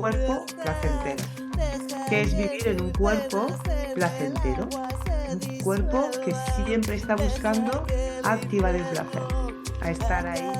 cuerpo placentero. ¿Qué es vivir en un cuerpo placentero? Un cuerpo que siempre está buscando activar el placer, a estar ahí.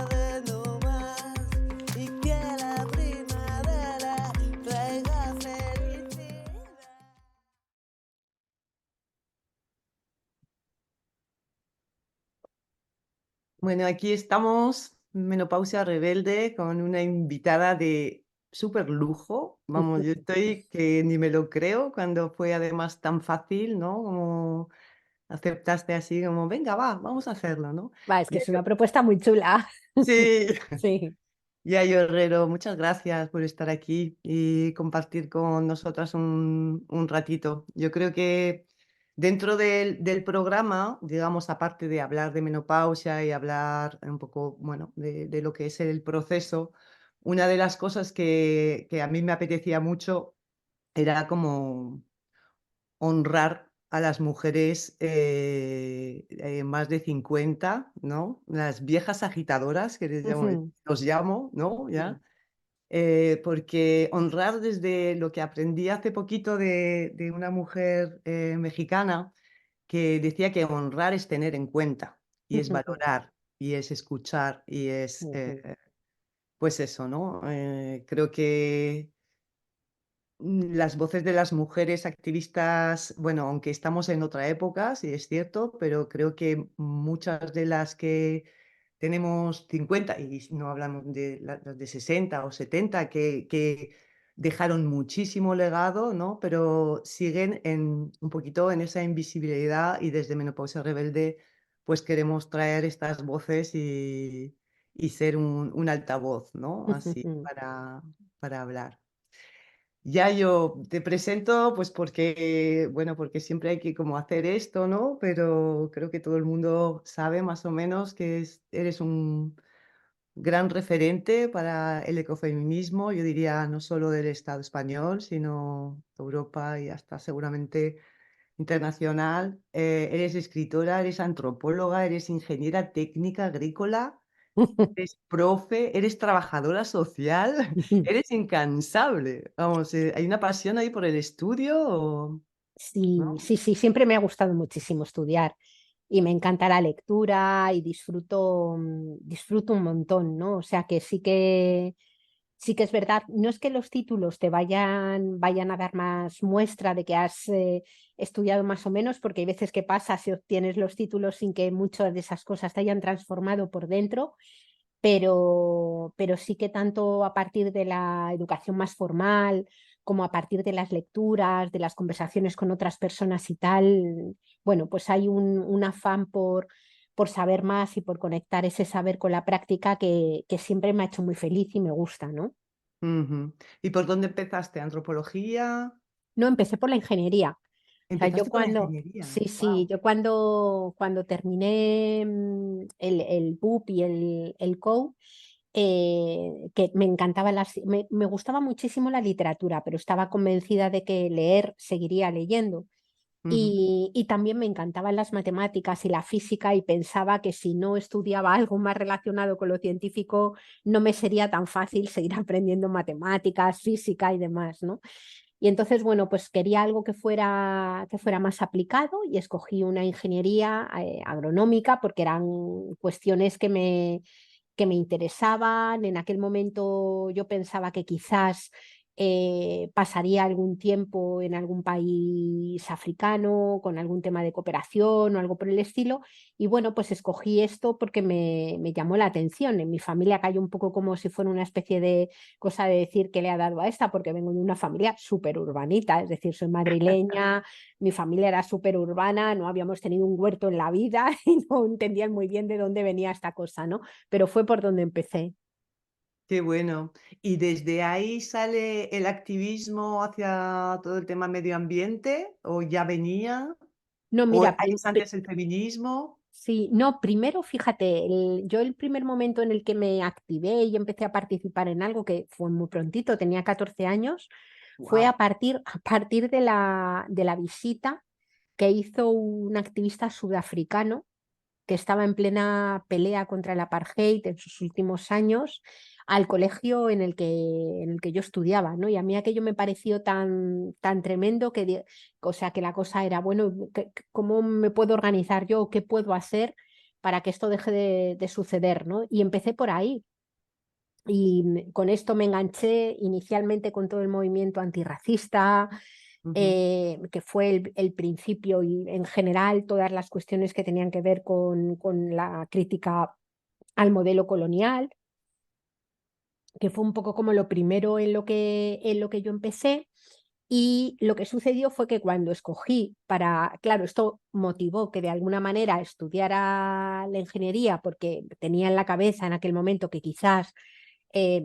Bueno, aquí estamos, Menopausia Rebelde, con una invitada de súper lujo. Vamos, yo estoy que ni me lo creo cuando fue además tan fácil, ¿no? Como aceptaste así, como, venga, va, vamos a hacerlo, ¿no? Va, es que es Yayo, una propuesta muy chula. sí, Sí. Yayo Herrero, muchas gracias por estar aquí y compartir con nosotras un ratito. Yo creo que dentro del programa, digamos, aparte de hablar de menopausia y hablar un poco, bueno, de lo que es el proceso, una de las cosas que a mí me apetecía mucho era como honrar a las mujeres más de 50, ¿no? Las viejas agitadoras, que Ujú. los llamo, ¿no? Sí. ¿Ya? Porque honrar desde lo que aprendí hace poquito de una mujer mexicana que decía que honrar es tener en cuenta y es Ujú. valorar y es escuchar y es, Ujú. pues eso, ¿no? Creo que las voces de las mujeres activistas, bueno, aunque estamos en otra época, sí es cierto, pero creo que muchas de las que tenemos 50, y no hablamos de las de 60 o 70, que dejaron muchísimo legado, ¿no? Pero siguen un poquito en esa invisibilidad y desde Menopausia Rebelde, pues queremos traer estas voces y ser un altavoz, ¿no? Así Ujú. para hablar. Ya yo te presento, pues porque, bueno, porque siempre hay que como hacer esto, ¿no? Pero creo que todo el mundo sabe más o menos que eres un gran referente para el ecofeminismo, yo diría no solo del Estado español, sino Europa y hasta seguramente internacional. Eres escritora, eres antropóloga, eres ingeniera técnica agrícola. Eres profe, eres trabajadora social, eres incansable. Vamos, ¿hay una pasión ahí por el estudio o Sí, no? sí, sí, siempre me ha gustado muchísimo estudiar y me encanta la lectura y disfruto un montón, ¿no? O sea que sí que es verdad, no es que los títulos te vayan a dar más muestra de que has estudiado más o menos, porque hay veces que pasa si obtienes los títulos sin que muchas de esas cosas te hayan transformado por dentro, pero sí que tanto a partir de la educación más formal como a partir de las lecturas, de las conversaciones con otras personas y tal, bueno, pues hay un afán por saber más y por conectar ese saber con la práctica que siempre me ha hecho muy feliz y me gusta, ¿no? Ujú. ¿Y por dónde empezaste? ¿Antropología? No, empecé por la ingeniería. O sea, yo Empezaste por la cuando, ingeniería. sí, sí, Wow. yo cuando terminé el BUP y el COU, que me encantaba me gustaba muchísimo la literatura, pero estaba convencida de que leer seguiría leyendo. Y también me encantaban las matemáticas y la física y pensaba que si no estudiaba algo más relacionado con lo científico, no me sería tan fácil seguir aprendiendo matemáticas, física y demás, ¿no? Y entonces, bueno, pues quería algo que fuera más aplicado y escogí una ingeniería agronómica porque eran cuestiones que me interesaban. En aquel momento yo pensaba que quizás pasaría algún tiempo en algún país africano con algún tema de cooperación o algo por el estilo. Y bueno, pues escogí esto porque me llamó la atención. En mi familia cayó un poco como si fuera una especie de cosa de decir que le ha dado a esta, porque vengo de una familia súper urbanita, es decir, soy madrileña, mi familia era súper urbana, no habíamos tenido un huerto en la vida y no entendían muy bien de dónde venía esta cosa, ¿no? Pero fue por donde empecé. Qué bueno. ¿Y desde ahí sale el activismo hacia todo el tema medio ambiente? ¿O ya venía? No, ¿O mira, antes antes el feminismo? sí, no, primero fíjate, yo el primer momento en el que me activé y empecé a participar en algo que fue muy prontito, tenía 14 años, fue Wow. a partir de la visita que hizo un activista sudafricano que estaba en plena pelea contra el apartheid en sus últimos años al colegio en el que yo estudiaba, ¿no? Y a mí aquello me pareció tan tremendo o sea, que la cosa era, bueno, ¿cómo me puedo organizar yo? ¿Qué puedo hacer para que esto deje de suceder, ¿no? Y empecé por ahí. Y con esto me enganché inicialmente con todo el movimiento antirracista, Ujú. que fue el principio y en general todas las cuestiones que tenían que ver con la crítica al modelo colonial, que fue un poco como lo primero en lo que yo empecé. Y lo que sucedió fue que cuando escogí claro, esto motivó que de alguna manera estudiara la ingeniería porque tenía en la cabeza en aquel momento que quizás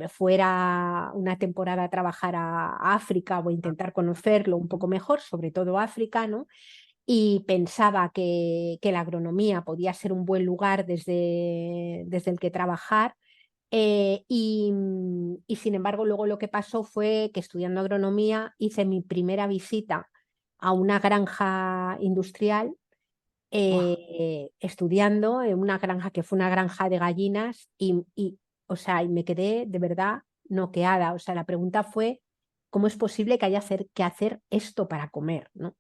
fuera una temporada a trabajar a África o a Ah, intentar conocerlo un ujú. poco mejor, sobre todo África, ¿no? Y pensaba que la agronomía podía ser un buen lugar desde el que trabajar. Y sin embargo, luego lo que pasó fue que estudiando agronomía hice mi primera visita a una granja industrial, Buah. estudiando en una granja que fue una granja de gallinas o sea, y me quedé de verdad noqueada. O sea, la pregunta fue, ¿cómo es posible que haya que hacer esto para comer, ¿no?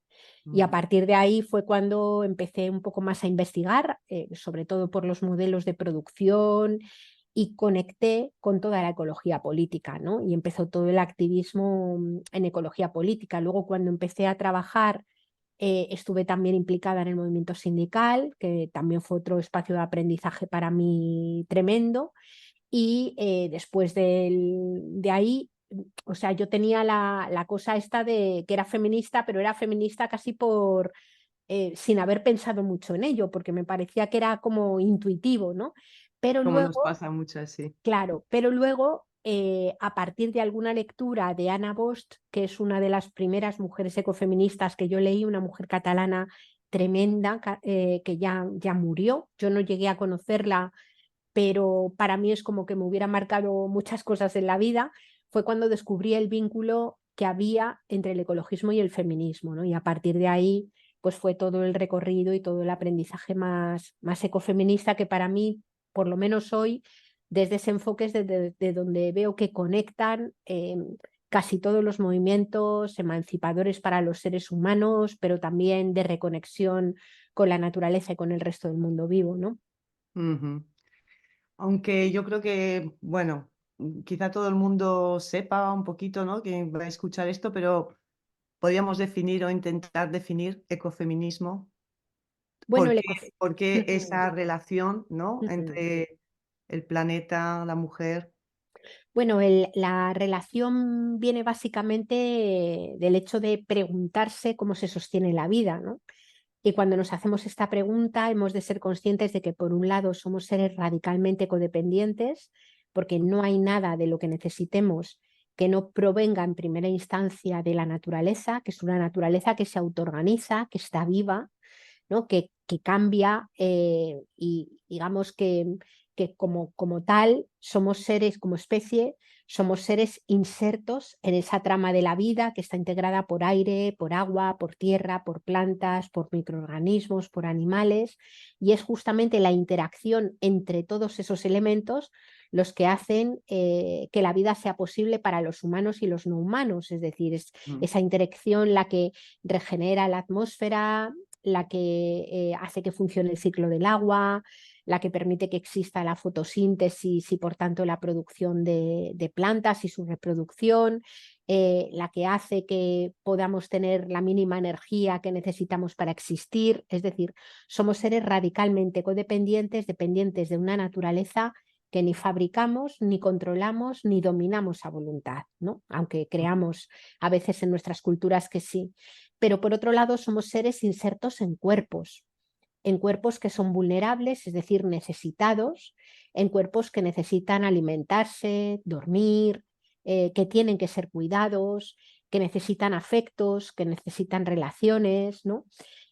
Y a Mm, partir de ahí fue cuando empecé un poco más a investigar, sobre todo por los modelos de producción y conecté con toda la ecología política, ¿no? Y empezó todo el activismo en ecología política. Luego cuando empecé a trabajar, estuve también implicada en el movimiento sindical, que también fue otro espacio de aprendizaje para mí tremendo. Y después de ahí, o sea, yo tenía la cosa esta de que era feminista, pero era feminista casi sin haber pensado mucho en ello, porque me parecía que era como intuitivo, ¿no? Pero Como nos luego, pasa mucho así. claro, pero luego, a partir de alguna lectura de Ana Bosch, que es una de las primeras mujeres ecofeministas que yo leí, una mujer catalana tremenda, que ya murió, yo no llegué a conocerla, pero para mí es como que me hubiera marcado muchas cosas en la vida, fue cuando descubrí el vínculo que había entre el ecologismo y el feminismo, ¿no? Y a partir de ahí, pues fue todo el recorrido y todo el aprendizaje más ecofeminista que para mí, por lo menos hoy, desde ese enfoque es de donde veo que conectan casi todos los movimientos emancipadores para los seres humanos, pero también de reconexión con la naturaleza y con el resto del mundo vivo, ¿no? Ujú. Aunque yo creo que, bueno, quizá todo el mundo sepa un poquito, ¿no? Que va a escuchar esto, pero podríamos definir o intentar definir ecofeminismo. Bueno, Por qué Ujú, esa relación, ¿no? ujú. Entre el planeta, la mujer. Bueno, la relación viene básicamente del hecho de preguntarse cómo se sostiene la vida, ¿no? Y cuando nos hacemos esta pregunta, hemos de ser conscientes de que, por un lado, somos seres radicalmente codependientes, porque no hay nada de lo que necesitemos que no provenga en primera instancia de la naturaleza, que es una naturaleza que se autoorganiza, que está viva, ¿no? Que cambia y digamos que como tal somos seres, como especie, somos seres insertos en esa trama de la vida que está integrada por aire, por agua, por tierra, por plantas, por microorganismos, por animales, y es justamente la interacción entre todos esos elementos los que hacen que la vida sea posible para los humanos y los no humanos, es decir, es Mm, esa interacción la que regenera la atmósfera, la que hace que funcione el ciclo del agua, la que permite que exista la fotosíntesis y por tanto la producción de plantas y su reproducción, la que hace que podamos tener la mínima energía que necesitamos para existir. Es decir, somos seres radicalmente codependientes, dependientes de una naturaleza que ni fabricamos, ni controlamos, ni dominamos a voluntad, ¿no? Aunque creamos a veces en nuestras culturas que sí. Pero por otro lado, somos seres insertos en cuerpos que son vulnerables, es decir, necesitados, en cuerpos que necesitan alimentarse, dormir, que tienen que ser cuidados, que necesitan afectos, que necesitan relaciones, ¿no?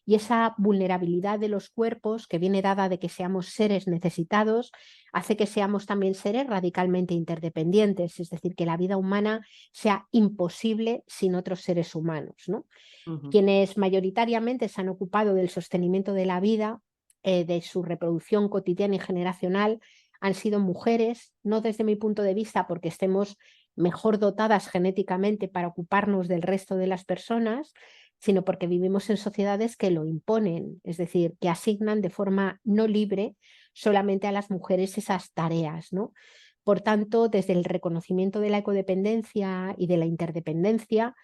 Y esa vulnerabilidad de los cuerpos, que viene dada de que seamos seres necesitados, hace que seamos también seres radicalmente interdependientes, es decir, que la vida humana sea imposible sin otros seres humanos, ¿no? ujú. Quienes mayoritariamente se han ocupado del sostenimiento de la vida, de su reproducción cotidiana y generacional, han sido mujeres, no desde mi punto de vista porque estemos mejor dotadas genéticamente para ocuparnos del resto de las personas, sino porque vivimos en sociedades que lo imponen, es decir, que asignan de forma no libre solamente a las mujeres esas tareas, ¿no? Por tanto, desde el reconocimiento de la ecodependencia y de la interdependencia,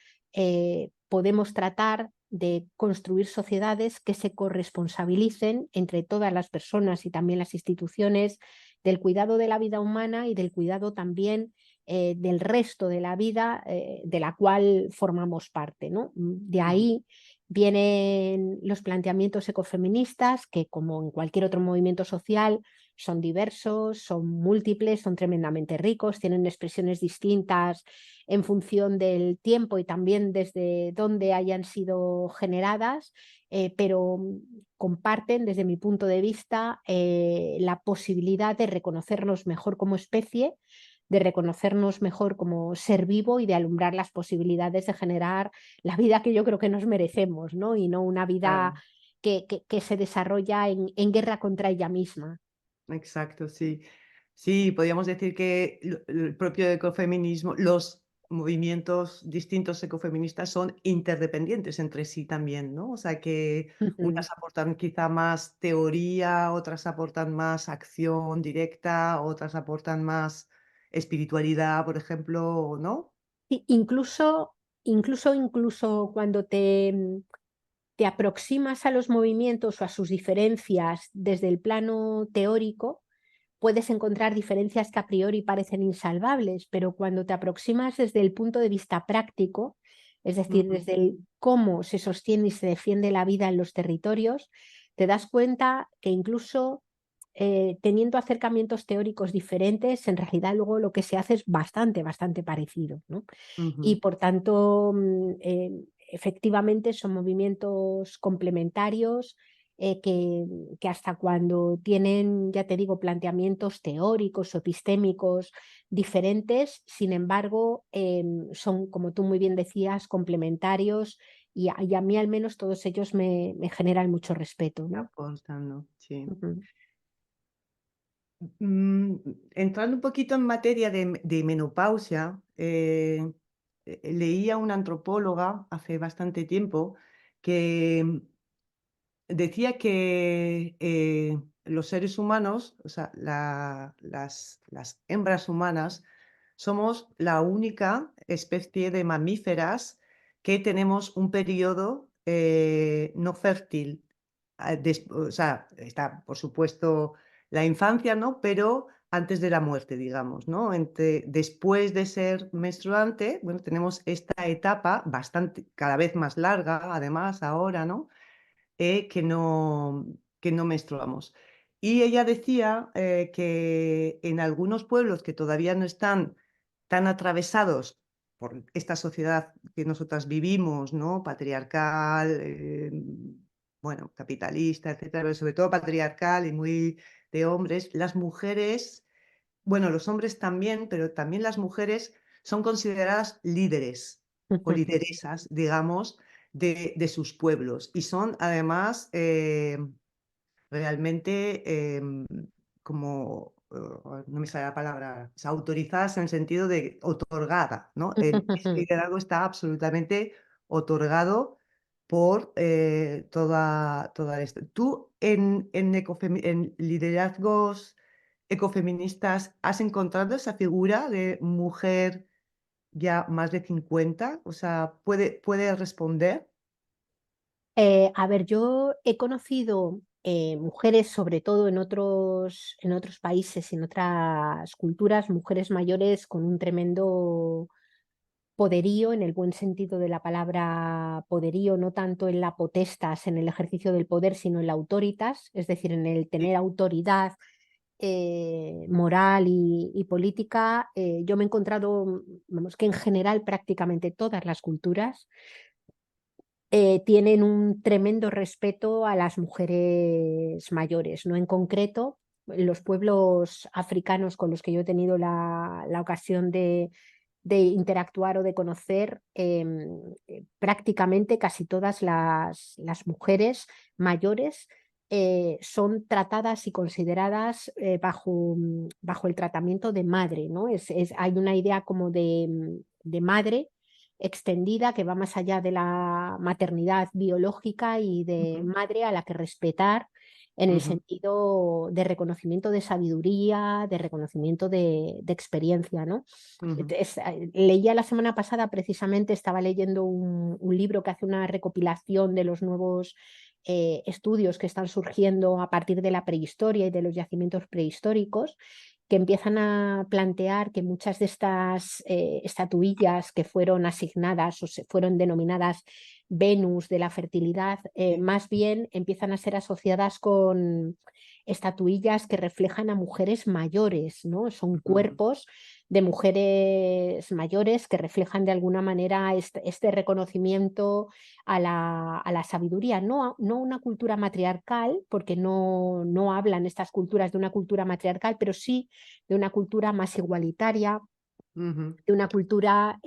podemos tratar de construir sociedades que se corresponsabilicen entre todas las personas y también las instituciones del cuidado de la vida humana y del cuidado también del resto de la vida de la cual formamos parte, ¿no? De Ujú. ahí vienen los planteamientos ecofeministas que, como en cualquier otro movimiento social, son diversos, son múltiples, son tremendamente ricos, tienen expresiones distintas en función del tiempo y también desde dónde hayan sido generadas, pero comparten, desde mi punto de vista, la posibilidad de reconocernos mejor como especie, de reconocernos mejor como ser vivo y de alumbrar las posibilidades de generar la vida que yo creo que nos merecemos, ¿no? Y no una vida Claro, que se desarrolla en guerra contra ella misma. exacto, sí. Sí, podríamos decir que el propio ecofeminismo, los movimientos distintos ecofeministas son interdependientes entre sí también, ¿no? O sea, que Ujú. unas aportan quizá más teoría, otras aportan más acción directa, otras aportan más espiritualidad, por ejemplo, ¿no? Incluso cuando te aproximas a los movimientos o a sus diferencias desde el plano teórico, puedes encontrar diferencias que a priori parecen insalvables, pero cuando te aproximas desde el punto de vista práctico, es decir, Ujú, desde el cómo se sostiene y se defiende la vida en los territorios, te das cuenta que incluso teniendo acercamientos teóricos diferentes, en realidad luego lo que se hace es bastante parecido, ¿no? Y ujú. por tanto, efectivamente son movimientos complementarios que hasta cuando tienen, ya te digo, planteamientos teóricos o epistémicos diferentes, sin embargo, son, como tú muy bien decías, complementarios y a mí al menos todos ellos me generan mucho respeto, ¿no? Aportan, ¿no? Sí. Ujú. Mm, entrando un poquito en materia de menopausia, leí a una antropóloga hace bastante tiempo que decía que los seres humanos, o sea, las hembras humanas, somos la única especie de mamíferas que tenemos un periodo no fértil. O sea, está, por supuesto, la infancia, ¿no? Pero antes de la muerte, digamos, ¿no? Después de ser menstruante, bueno, tenemos esta etapa bastante, cada vez más larga, además, ahora, ¿no? Que no menstruamos. Y ella decía que en algunos pueblos que todavía no están tan atravesados por esta sociedad que nosotras vivimos, ¿no? Patriarcal, bueno, capitalista, etcétera, pero sobre todo patriarcal y muy de hombres, las mujeres, bueno, los hombres también, pero también las mujeres son consideradas líderes o lideresas, digamos, de sus pueblos. Y son además realmente como, no me sale la palabra, o sea, autorizadas en el sentido de otorgada, ¿no? Ese liderazgo está absolutamente otorgado por toda esto. ¿Tú en liderazgos ecofeministas has encontrado esa figura de mujer ya más de 50? O sea, ¿puede responder? A ver, yo he conocido mujeres, sobre todo en otros países, en otras culturas, mujeres mayores con un tremendo poderío, en el buen sentido de la palabra poderío, no tanto en la potestas, en el ejercicio del poder, sino en la autoritas, es decir, en el Sí. tener autoridad moral y política. Yo me he encontrado, vamos, que en general prácticamente todas las culturas tienen un tremendo respeto a las mujeres mayores, ¿no? En concreto, los pueblos africanos con los que yo he tenido la ocasión de interactuar o de conocer, prácticamente casi todas las mujeres mayores son tratadas y consideradas bajo el tratamiento de madre, ¿no? Hay una idea como de madre extendida que va más allá de la maternidad biológica y de Ujú, madre a la que respetar en el ujú, sentido de reconocimiento de sabiduría, de reconocimiento de experiencia, ¿no? ujú, Leía la semana pasada, precisamente, estaba leyendo un libro que hace una recopilación de los nuevos estudios que están surgiendo a partir de la prehistoria y de los yacimientos prehistóricos, que empiezan a plantear que muchas de estas estatuillas que fueron asignadas o se fueron denominadas Venus de la fertilidad, sí, más bien empiezan a ser asociadas con estatuillas que reflejan a mujeres mayores, ¿no? Son ujú, cuerpos de mujeres mayores que reflejan de alguna manera este reconocimiento a la sabiduría, no una cultura matriarcal, porque no hablan estas culturas de una cultura matriarcal, pero sí de una cultura más igualitaria, ujú, de una cultura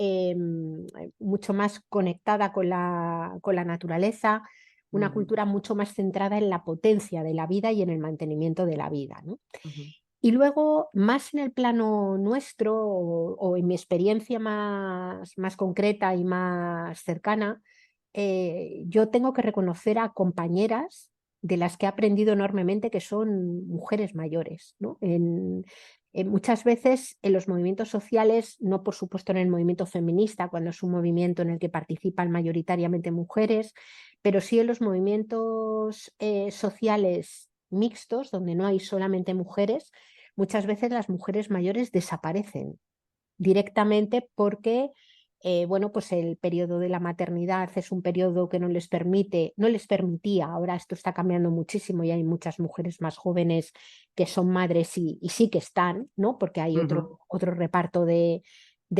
mucho más conectada con la naturaleza, una ujú, cultura mucho más centrada en la potencia de la vida y en el mantenimiento de la vida, ¿no? ujú, Y luego, más en el plano nuestro o en mi experiencia más concreta y más cercana, yo tengo que reconocer a compañeras de las que he aprendido enormemente que son mujeres mayores, ¿no? Muchas veces en los movimientos sociales, no por supuesto en el movimiento feminista, cuando es un movimiento en el que participan mayoritariamente mujeres, pero sí en los movimientos sociales mixtos, donde no hay solamente mujeres, muchas veces las mujeres mayores desaparecen directamente porque, bueno, pues el periodo de la maternidad es un periodo que no les permitía, ahora esto está cambiando muchísimo y hay muchas mujeres más jóvenes que son madres y sí que están, ¿no? Porque hay ujú, otro reparto de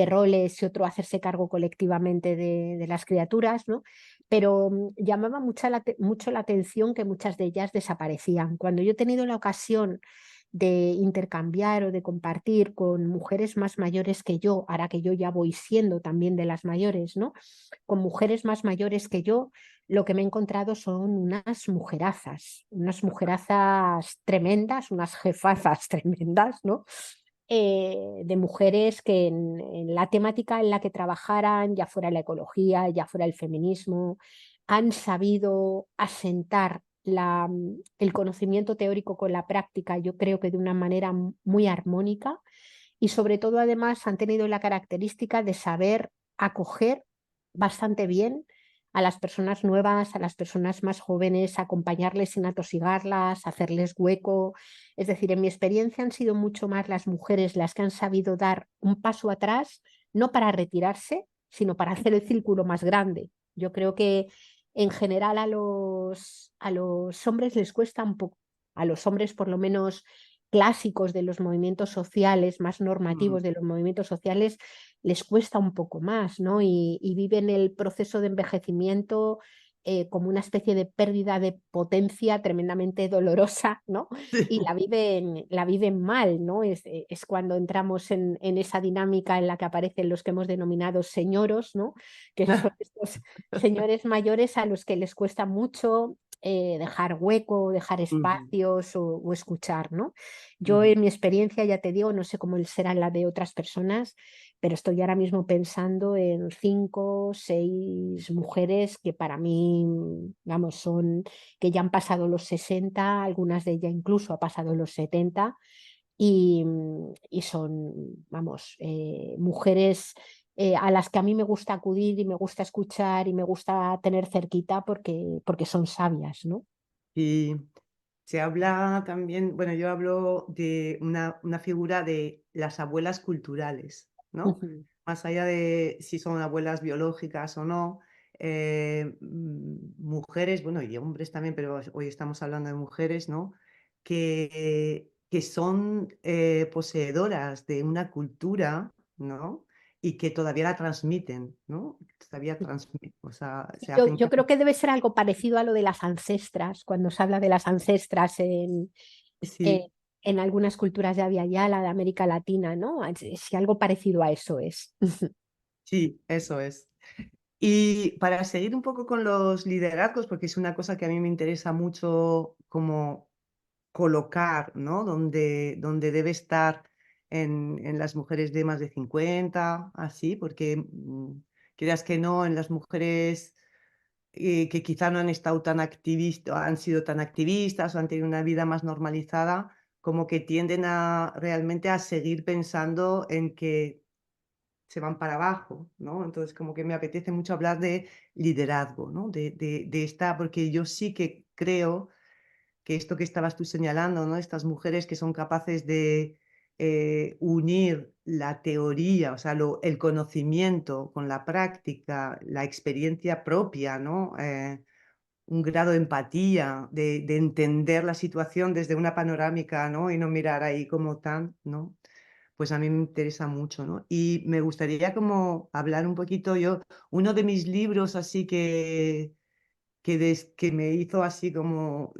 roles y otro hacerse cargo colectivamente de las criaturas, ¿no? Pero llamaba mucho la atención que muchas de ellas desaparecían. Cuando yo he tenido la ocasión de intercambiar o de compartir con mujeres más mayores que yo, ahora que yo ya voy siendo también de las mayores, ¿no? Con mujeres más mayores que yo, lo que me he encontrado son unas mujerazas tremendas, unas jefazas tremendas, ¿no? De mujeres que en la temática en la que trabajaran, ya fuera la ecología, ya fuera el feminismo, han sabido asentar el conocimiento teórico con la práctica, yo creo que de una manera muy armónica y sobre todo además han tenido la característica de saber acoger bastante bien a las personas nuevas, a las personas más jóvenes, acompañarles sin atosigarlas, hacerles hueco. Es decir, en mi experiencia han sido mucho más las mujeres las que han sabido dar un paso atrás, no para retirarse, sino para hacer el círculo más grande. Yo creo que en general a los hombres les cuesta un poco, a los hombres por lo menos clásicos de los movimientos sociales, más ujú. normativos de los movimientos sociales, les cuesta un poco más, ¿no? Y viven el proceso de envejecimiento como una especie de pérdida de potencia tremendamente dolorosa, ¿no? Y la viven mal, ¿no? Es cuando entramos en esa dinámica en la que aparecen los que hemos denominado señoros, ¿no? Que son estos señores mayores a los que les cuesta mucho dejar hueco, dejar Ujú, espacios o escuchar, ¿no? Yo ujú. en mi experiencia, ya te digo, no sé cómo será la de otras personas, pero estoy ahora mismo pensando en 5, 6 mujeres que para mí, vamos, son que ya han pasado los 60, algunas de ellas incluso ha pasado los 70 y son, vamos, mujeres a las que a mí me gusta acudir y me gusta escuchar y me gusta tener cerquita porque son sabias, ¿no? Y se habla también, bueno, yo hablo de una figura de las abuelas culturales, ¿no? Ujú. Más allá de si son abuelas biológicas o no, mujeres, bueno, y hombres también, pero hoy estamos hablando de mujeres, ¿no? Que son poseedoras de una cultura, ¿no? Y que todavía la transmiten, ¿no? Todavía transmiten, o sea, se hacen Yo creo que debe ser algo parecido a lo de las ancestras, cuando se habla de las ancestras sí, eh, en algunas culturas de Abya Yala, de América Latina, ¿no? Si algo parecido a eso es. sí, eso es. Y para seguir un poco con los liderazgos, porque es una cosa que a mí me interesa mucho como colocar, ¿no? Donde debe estar en las mujeres de más de 50, así, porque creas que no, en las mujeres que quizá no han estado tan activistas, han sido tan activistas o han tenido una vida más normalizada, como que tienden a realmente a seguir pensando en que se van para abajo, ¿no? Entonces, como que me apetece mucho hablar de liderazgo, ¿no? De esta, porque yo sí que creo que esto que estabas tú señalando, ¿no? Estas mujeres que son capaces de unir la teoría, o sea, el conocimiento con la práctica, la experiencia propia, ¿no? Un grado de empatía, de entender la situación desde una panorámica, ¿no? Y no mirar ahí como tan, ¿no? Pues a mí me interesa mucho, ¿no? Y me gustaría como hablar un poquito yo, uno de mis libros así que me hizo así como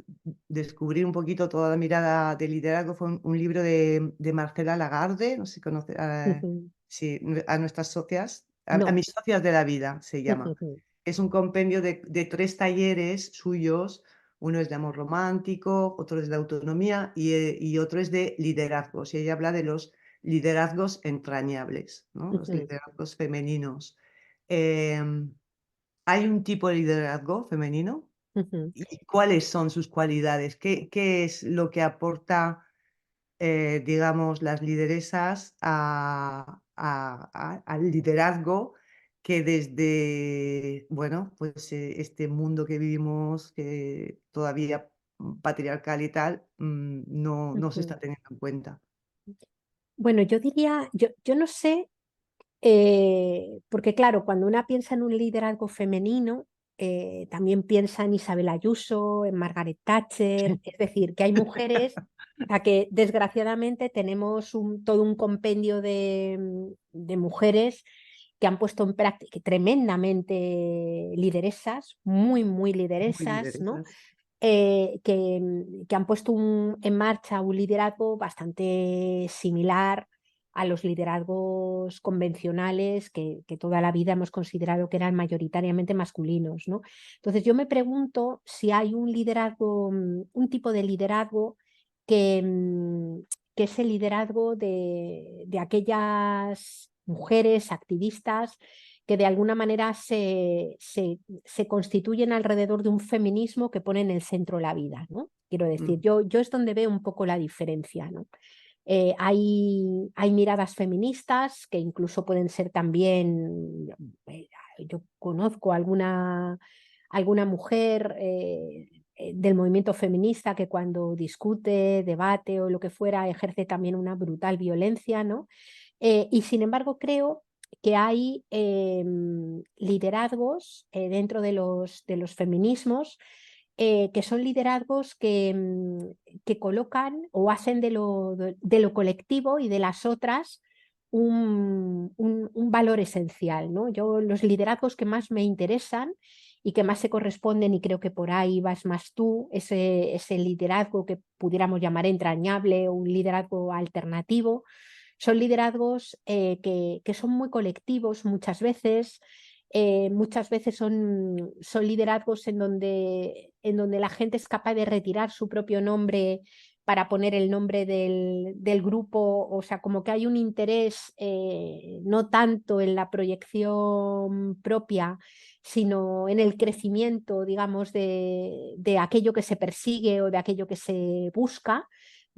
descubrir un poquito toda la mirada de liderazgo fue un libro de Marcela Lagarde, no sé si conoce, Ujú. sí, a nuestras socias, a No. mis socias de la vida se llama. Ujú. Es un compendio de 3 talleres suyos, uno es de amor romántico, otro es de autonomía y otro es de liderazgos. Y ella habla de los liderazgos entrañables, ¿no? Los Ujú. liderazgos femeninos. Em, ¿Hay un tipo de liderazgo femenino? Ujú. ¿Y cuáles son sus cualidades? ¿Qué es lo que aporta, digamos, las lideresas al liderazgo que desde, bueno, pues este mundo que vivimos, que todavía patriarcal y tal, no se Ujú. está teniendo en cuenta? Bueno, yo diría, yo no sé. Porque claro, cuando una piensa en un liderazgo femenino, también piensa en Isabel Ayuso, en Margaret Thatcher, es decir, que hay mujeres a que desgraciadamente tenemos todo un compendio de mujeres que han puesto en práctica tremendamente lideresas, muy, muy Muy lideresas, ¿no? lideresas. Que han puesto en marcha un liderazgo bastante similar a los liderazgos convencionales que toda la vida hemos considerado que eran mayoritariamente masculinos, ¿no? Entonces yo me pregunto si hay un liderazgo, un tipo de liderazgo que, que es el liderazgo de aquellas mujeres activistas que de alguna manera se constituyen alrededor de un feminismo que pone en el centro la vida, ¿no? Quiero decir, Mm, yo es donde veo un poco la diferencia, ¿no? Hay miradas feministas que incluso pueden ser también, eh, yo conozco alguna mujer del movimiento feminista que cuando discute, debate o lo que fuera, ejerce también una brutal violencia, ¿no? Y sin embargo creo que hay liderazgos dentro de los feminismos que son liderazgos que colocan o hacen de lo colectivo y de las otras un valor esencial, ¿no? Yo, los liderazgos que más me interesan y que más se corresponden, y creo que por ahí vas más tú, ese liderazgo que pudiéramos llamar entrañable o un liderazgo alternativo, son liderazgos que son muy colectivos muchas veces son liderazgos en donde la gente es capaz de retirar su propio nombre para poner el nombre del grupo, o sea, como que hay un interés no tanto en la proyección propia, sino en el crecimiento, digamos, de aquello que se persigue o de aquello que se busca.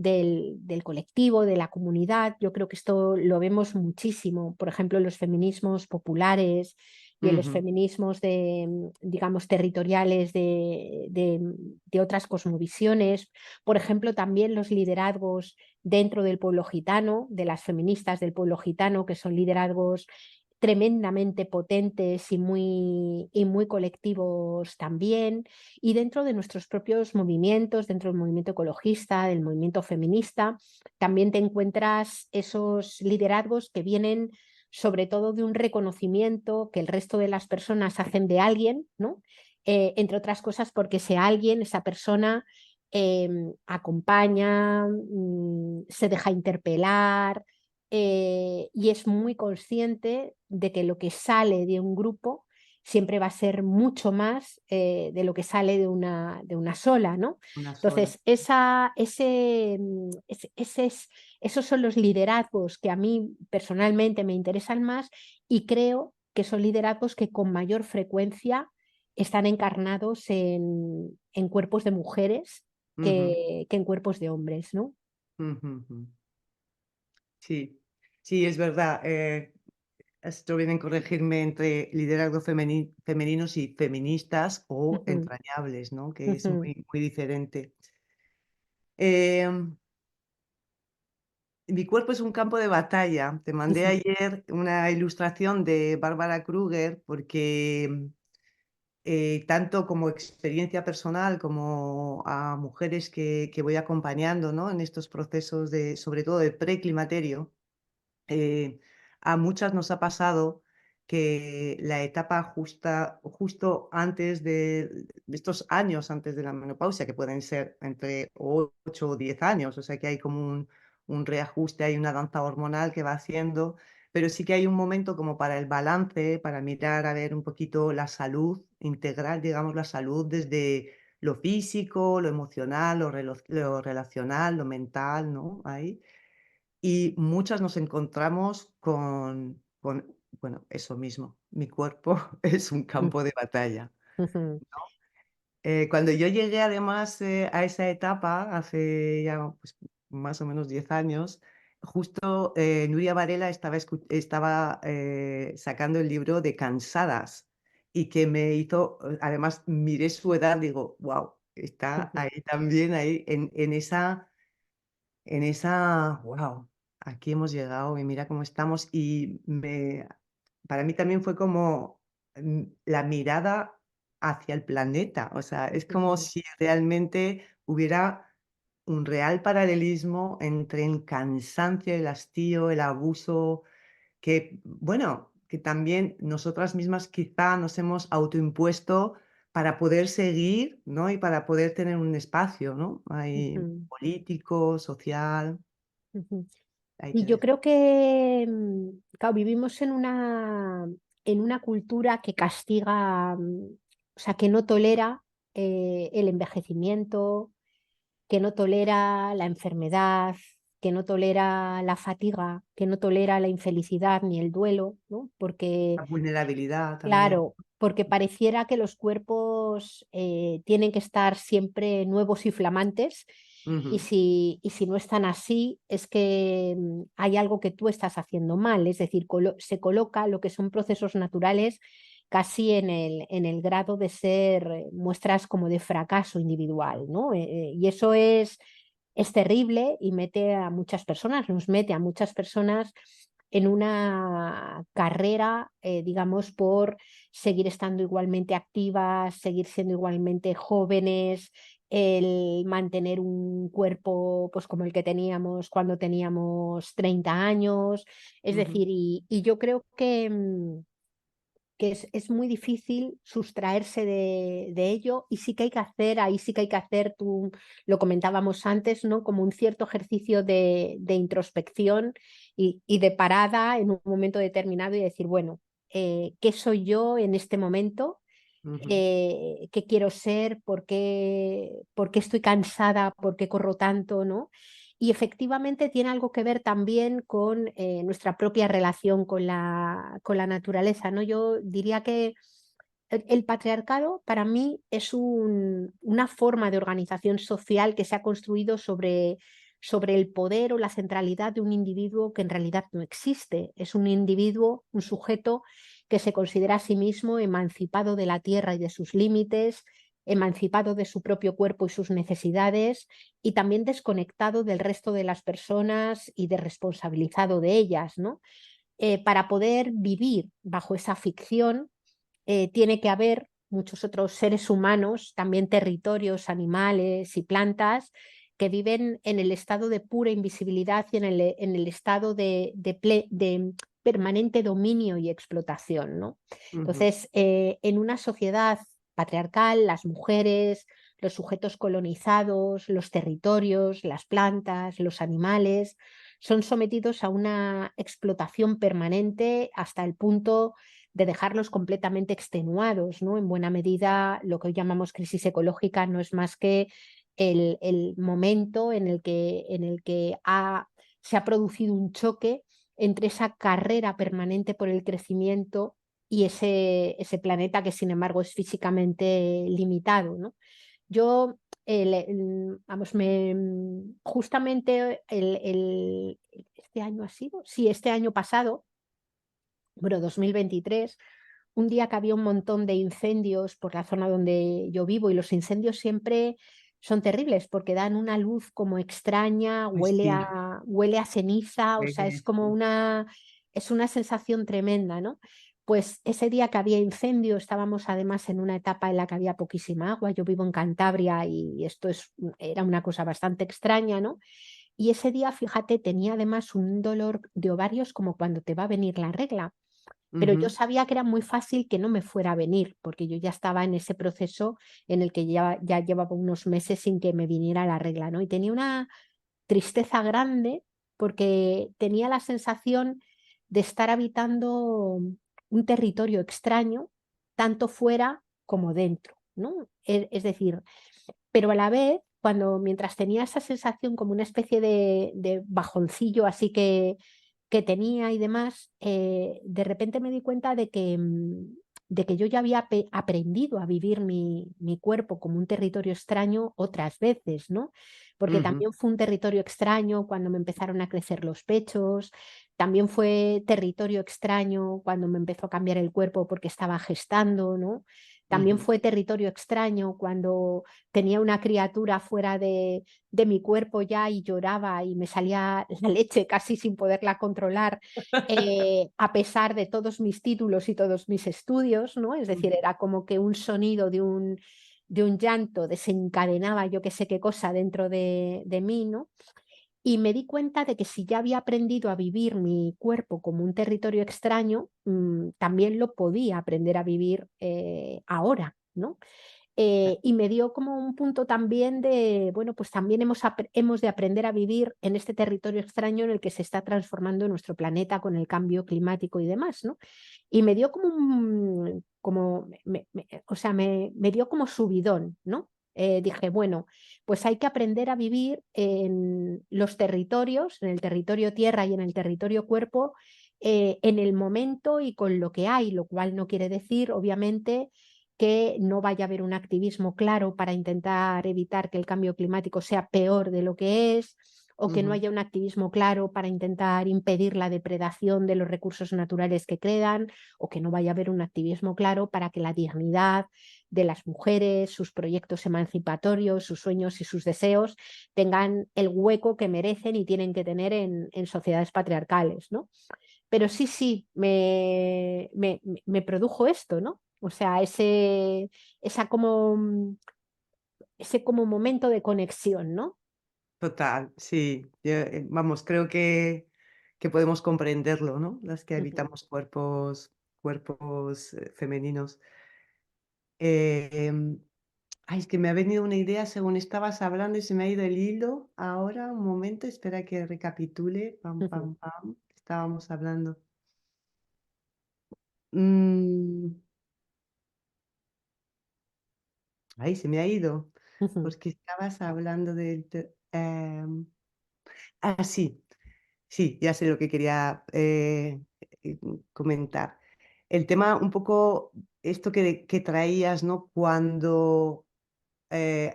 Del colectivo, de la comunidad. Yo creo que esto lo vemos muchísimo, por ejemplo, en los feminismos populares y en los ujú, feminismos digamos, territoriales de otras cosmovisiones. Por ejemplo, también los liderazgos dentro del pueblo gitano, de las feministas del pueblo gitano, que son liderazgos tremendamente potentes y muy colectivos también, y dentro de nuestros propios movimientos, dentro del movimiento ecologista, del movimiento feminista, también te encuentras esos liderazgos que vienen sobre todo de un reconocimiento que el resto de las personas hacen de alguien, ¿no? Entre otras cosas porque ese alguien, esa persona, acompaña, se deja interpelar y es muy consciente de que lo que sale de un grupo siempre va a ser mucho más de lo que sale de una sola, ¿no? una sola. Entonces, esos son los liderazgos que a mí personalmente me interesan más y creo que son liderazgos que con mayor frecuencia están encarnados en cuerpos de mujeres Ujú, que en cuerpos de hombres, ¿no? ujú, ujú. Sí, sí, es verdad. Esto viene a corregirme entre liderazgo femeninos y feministas o Ujú, entrañables, ¿no? Que es ujú, muy, muy diferente. Em, Mi cuerpo es un campo de batalla. Te mandé ujú, ayer una ilustración de Bárbara Kruger porque tanto como experiencia personal como a mujeres que voy acompañando, ¿no? En estos procesos de, sobre todo de preclimaterio. Eh, a muchas nos ha pasado que la etapa justo antes de estos años antes de la menopausia, que pueden ser entre 8 o 10 años, o sea que hay como un reajuste, hay una danza hormonal que va haciendo, pero sí que hay un momento como para el balance, para mirar a ver un poquito la salud integral, digamos, la salud desde lo físico, lo emocional, lo relacional, lo mental, ¿no? Ahí. Y muchas nos encontramos con, bueno, eso mismo, mi cuerpo es un campo de batalla. ujú, Cuando yo llegué además, a esa etapa, hace ya, pues, más o menos 10 años, justo, Nuria Varela estaba sacando el libro de Cansadas, y que me hizo, además miré su edad, digo: "Guau, está ujú, ahí también, ahí en esa, wow, aquí hemos llegado y mira cómo estamos. Para mí también fue como la mirada hacia el planeta. O sea, es como ujú, si realmente hubiera un real paralelismo entre el cansancio, el hastío, el abuso, que, bueno, que también nosotras mismas quizá nos hemos autoimpuesto para poder seguir, ¿no? Y para poder tener un espacio, ¿no? Ahí ujú, político, social, ujú. ahí Y te yo dejo. creo que, claro, vivimos en una cultura que castiga, o sea, que no tolera el envejecimiento, que no tolera la enfermedad, que no tolera la fatiga, que no tolera la infelicidad ni el duelo, ¿no? Porque La vulnerabilidad también. claro, porque pareciera que los cuerpos tienen que estar siempre nuevos y flamantes, Ujú, y si no están así, es que hay algo que tú estás haciendo mal, es decir, se coloca lo que son procesos naturales casi en el grado de ser muestras como de fracaso individual, ¿no? Y eso es terrible y mete a muchas personas, nos mete a muchas personas en una carrera, digamos, por seguir estando igualmente activas, seguir siendo igualmente jóvenes, el mantener un cuerpo pues como el que teníamos cuando teníamos 30 años. Es ujú, decir, y yo creo que es muy difícil sustraerse de ello y sí que hay que hacer, ahí sí que hay que hacer, tú lo comentábamos antes, ¿no? Como un cierto ejercicio de introspección y de parada en un momento determinado y decir, bueno, ¿qué soy yo en este momento? ujú, ¿Qué quiero ser? Por qué estoy cansada? ¿Por qué corro tanto? ¿No? Y efectivamente tiene algo que ver también con nuestra propia relación con la naturaleza, ¿no? Yo diría que el patriarcado para mí es una forma de organización social que se ha construido sobre el poder o la centralidad de un individuo que en realidad no existe. Es un individuo, un sujeto que se considera a sí mismo emancipado de la tierra y de sus límites, emancipado de su propio cuerpo y sus necesidades, y también desconectado del resto de las personas y desresponsabilizado de ellas, ¿no? Para poder vivir bajo esa ficción, tiene que haber muchos otros seres humanos, también territorios, animales y plantas, que viven en el estado de pura invisibilidad y en el estado de permanente dominio y explotación, ¿no? ujú, Entonces, en una sociedad patriarcal, las mujeres, los sujetos colonizados, los territorios, las plantas, los animales, son sometidos a una explotación permanente hasta el punto de dejarlos completamente extenuados, ¿no? En buena medida, lo que hoy llamamos crisis ecológica no es más que el momento en el que se ha producido un choque entre esa carrera permanente por el crecimiento y ese planeta que sin embargo es físicamente limitado, ¿no? Yo, vamos, justamente este año ha sido, sí, este año pasado, bueno, 2023, un día que había un montón de incendios por la zona donde yo vivo y los incendios siempre son terribles porque dan una luz como extraña, Uy, sí, huele a ceniza, o sea, es como sí. es una sensación tremenda, ¿no? Pues ese día que había incendio estábamos además en una etapa en la que había poquísima agua. Yo vivo en Cantabria y esto era una cosa bastante extraña, ¿no? Y ese día, fíjate, tenía además un dolor de ovarios como cuando te va a venir la regla, pero yo Ujú, sabía que era muy fácil que no me fuera a venir, porque yo ya estaba en ese proceso en el que ya llevaba unos meses sin que me viniera la regla, ¿no? Y tenía una tristeza grande porque tenía la sensación de estar habitando un territorio extraño, tanto fuera como dentro, ¿no? Es decir, pero a la vez, mientras tenía esa sensación como una especie de bajoncillo así que tenía y demás, de repente me di cuenta de que yo ya había aprendido a vivir mi cuerpo como un territorio extraño otras veces, ¿no? Porque ujú, también fue un territorio extraño cuando me empezaron a crecer los pechos, también fue territorio extraño cuando me empezó a cambiar el cuerpo porque estaba gestando, ¿no? También ujú. fue territorio extraño cuando tenía una criatura fuera de mi cuerpo ya y lloraba y me salía la leche casi sin poderla controlar, a pesar de todos mis títulos y todos mis estudios, ¿no? Es decir, Ujú. era como que un sonido de un llanto desencadenaba yo qué sé qué cosa dentro de mí, ¿no? Y me di cuenta de que si ya había aprendido a vivir mi cuerpo como un territorio extraño, también lo podía aprender a vivir ahora, ¿no? Y me dio como un punto también de, bueno, pues también hemos de aprender a vivir en este territorio extraño en el que se está transformando nuestro planeta con el cambio climático y demás, ¿no? Y me dio como o sea, me dio como subidón, ¿no? Dije, bueno, pues hay que aprender a vivir en los territorios, en el territorio tierra y en el territorio cuerpo, en el momento y con lo que hay, lo cual no quiere decir, obviamente, que no vaya a haber un activismo claro para intentar evitar que el cambio climático sea peor de lo que es, o que no Ujú, haya un activismo claro para intentar impedir la depredación de los recursos naturales que quedan, o que no vaya a haber un activismo claro para que la dignidad de las mujeres, sus proyectos emancipatorios, sus sueños y sus deseos tengan el hueco que merecen y tienen que tener en sociedades patriarcales, ¿no? Pero sí, sí, me produjo esto, ¿no? O sea, esa como, ese como momento de conexión, ¿no? total, sí. Vamos, creo que podemos comprenderlo, ¿no? Las que Ujú, habitamos cuerpos femeninos. Ay, es que me ha venido una idea según estabas hablando y se me ha ido el hilo. Ahora, un momento, espera que recapitule. Pam, ujú, pam, pam. Estábamos hablando. Mm, ay, se me ha ido. ujú, Porque estabas hablando sí, sí, ya sé lo que quería comentar. El tema un poco, esto que traías, ¿no? Cuando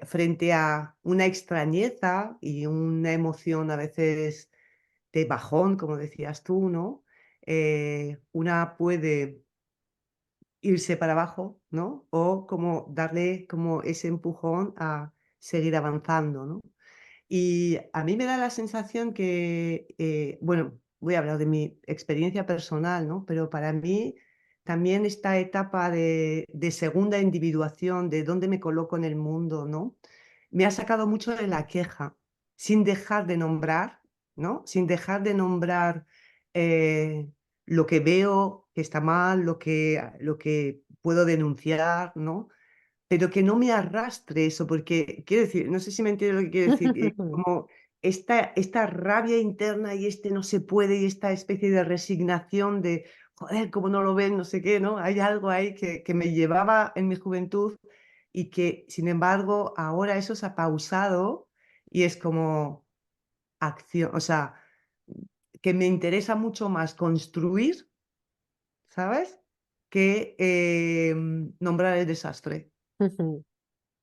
frente a una extrañeza y una emoción a veces de bajón, como decías tú, ¿no? Una puede irse para abajo, ¿no? O como darle como ese empujón a seguir avanzando, ¿no? Y a mí me da la sensación que, bueno, voy a hablar de mi experiencia personal, ¿no? Pero para mí también esta etapa de segunda individuación, de dónde me coloco en el mundo, ¿no? Me ha sacado mucho de la queja, sin dejar de nombrar, ¿no? Sin dejar de nombrar eh, lo que veo que está mal, lo que puedo denunciar, ¿no? Pero que no me arrastre eso, porque quiero decir, no sé si me entiendes lo que quiero decir, como esta rabia interna y este no se puede y esta especie de resignación de, joder, cómo no lo ven, no sé qué, ¿no? Hay algo ahí que me llevaba en mi juventud y que, sin embargo, ahora eso se ha pausado y es como acción, o sea, que me interesa mucho más construir, ¿sabes? Que, nombrar el desastre. Ujú.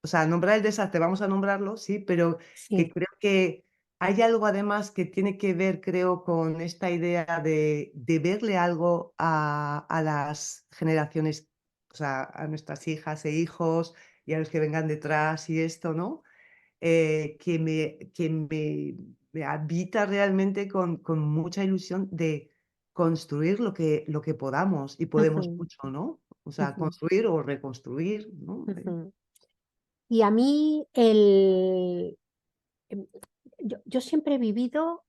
O sea, nombrar el desastre, vamos a nombrarlo, sí, pero que Sí. creo que hay algo además que tiene que ver, creo, con esta idea de verle algo a las generaciones, o sea, a nuestras hijas e hijos y a los que vengan detrás y esto, ¿no? Que me habita realmente con mucha ilusión de construir lo que podamos, y podemos Ujú, mucho, ¿no? O sea, ujú, construir o reconstruir, ¿no? ujú. Y a mí em, yo siempre he vivido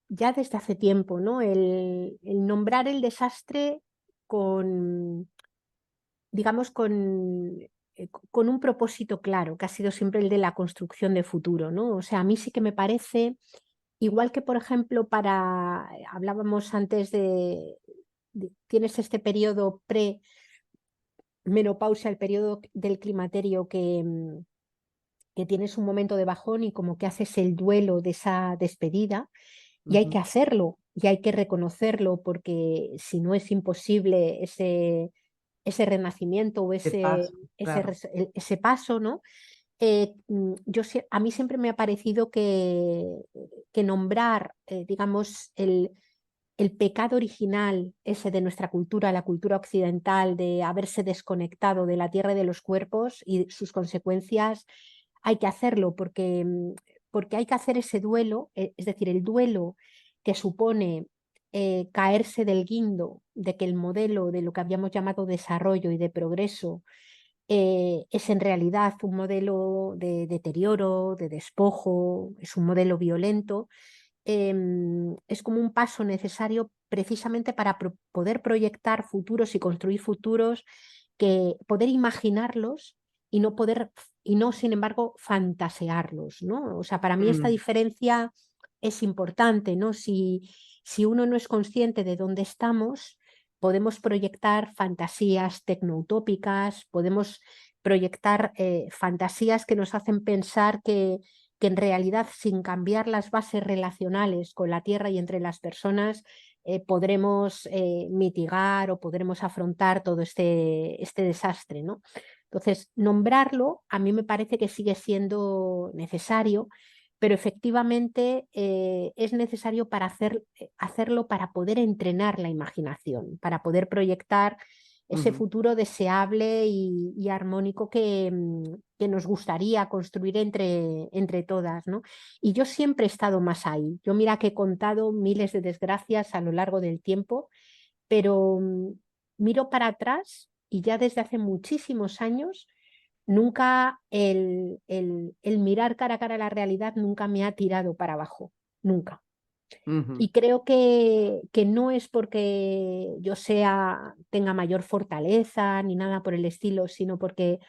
ya desde hace tiempo, ¿no? El nombrar el desastre con, digamos, con un propósito claro, que ha sido siempre el de la construcción de futuro, ¿no? O sea, a mí sí que me parece, igual que, por ejemplo, hablábamos antes tienes este periodo pre-menopausia, el periodo del climaterio que tienes un momento de bajón y como que haces el duelo de esa despedida. Y hay que Ujú. hacerlo, y hay que reconocerlo, porque si no es imposible ese renacimiento o De paso, claro. ese paso, ¿no? A mí siempre me ha parecido que nombrar, digamos, el pecado original, ese de nuestra cultura, la cultura occidental, de haberse desconectado de la tierra y de los cuerpos y sus consecuencias, hay que hacerlo porque hay que hacer ese duelo, es decir, el duelo que supone caerse del guindo de que el modelo de lo que habíamos llamado desarrollo y de progreso es en realidad un modelo de deterioro, de despojo, es un modelo violento. Es como un paso necesario precisamente para poder proyectar futuros y construir futuros, que poder imaginarlos y no poder, y no, sin embargo, fantasearlos, ¿no? O sea, para mí esta Mm, diferencia es importante, ¿no? Si uno no es consciente de dónde estamos, podemos proyectar fantasías tecnoutópicas, podemos proyectar fantasías que nos hacen pensar que en realidad, sin cambiar las bases relacionales con la tierra y entre las personas, podremos mitigar o podremos afrontar todo este desastre, ¿no? Entonces, nombrarlo a mí me parece que sigue siendo necesario, pero efectivamente es necesario para hacerlo para poder entrenar la imaginación, para poder proyectar ese ujú, futuro deseable y armónico que nos gustaría construir entre todas, ¿no? Y yo siempre he estado más ahí. Yo mira que he contado miles de desgracias a lo largo del tiempo, pero miro para atrás y ya desde hace muchísimos años, nunca el mirar cara a cara la realidad nunca me ha tirado para abajo, nunca. ujú, Y creo que no es porque yo tenga mayor fortaleza ni nada por el estilo, sino porque